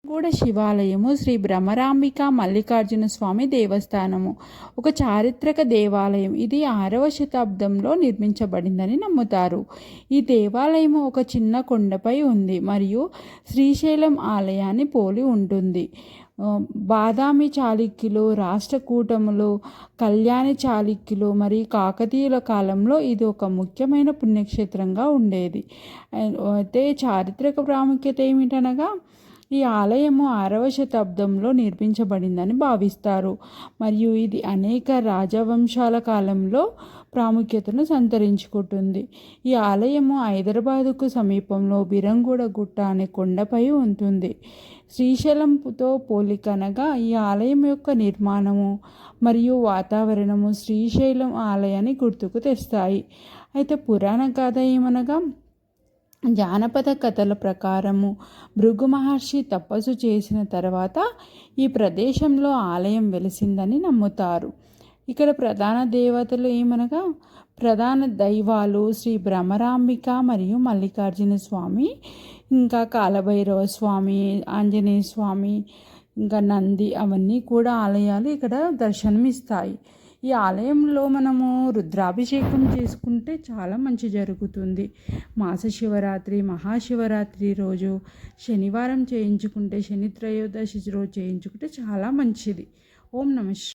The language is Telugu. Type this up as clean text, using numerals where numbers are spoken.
కూడా శివాలయము శ్రీ భ్రమరాంబిక మల్లికార్జున స్వామి దేవస్థానము ఒక చారిత్రక దేవాలయం. ఇది 6వ శతాబ్దంలో నిర్మించబడిందని నమ్ముతారు. ఈ దేవాలయము ఒక చిన్న కొండపై ఉంది మరియు శ్రీశైలం ఆలయాన్ని పోలి ఉంటుంది. బాదామి చాళుక్యులు, రాష్ట్రకూటములు, కళ్యాణి చాళుక్యులు మరియు కాకతీయుల కాలంలో ఇది ఒక ముఖ్యమైన పుణ్యక్షేత్రంగా ఉండేది. అయితే చారిత్రక ప్రాముఖ్యత ఏమిటనగా ఈ ఆలయము 6వ శతాబ్దంలో నిర్మించబడిందని భావిస్తారు మరియు ఇది అనేక రాజవంశాల కాలంలో ప్రాముఖ్యతను సంతరించుకుంటుంది. ఈ ఆలయము హైదరాబాదుకు సమీపంలో బిరంగూడ గుట్ట అనే కొండపై ఉంటుంది. శ్రీశైలంతో పోలికనగా ఈ ఆలయం యొక్క నిర్మాణము మరియు వాతావరణము శ్రీశైలం ఆలయాన్ని గుర్తుకు తెస్తాయి. అయితే పురాణ గాథ ఏమనగా జానపద కథల ప్రకారము భృగు మహర్షి తపస్సు చేసిన తర్వాత ఈ ప్రదేశంలో ఆలయం వెలిసిందని నమ్ముతారు. ఇక్కడ ప్రధాన దేవతలు ఏమనగా ప్రధాన దైవాలు శ్రీ భ్రమరాంబిక మరియు మల్లికార్జున స్వామి, ఇంకా కాలభైరవ స్వామి, ఆంజనేయ స్వామి, ఇంకా నంది, అవన్నీ కూడా ఆలయాలు ఇక్కడ దర్శనమిస్తాయి. ఈ ఆలయంలో మనము రుద్రాభిషేకం చేసుకుంటే చాలా మంచి జరుగుతుంది. మాస శివరాత్రి, మహాశివరాత్రి రోజు, శనివారం చేయించుకుంటే, శని త్రయోదశి రోజు చేయించుకుంటే చాలా మంచిది. ఓం నమః.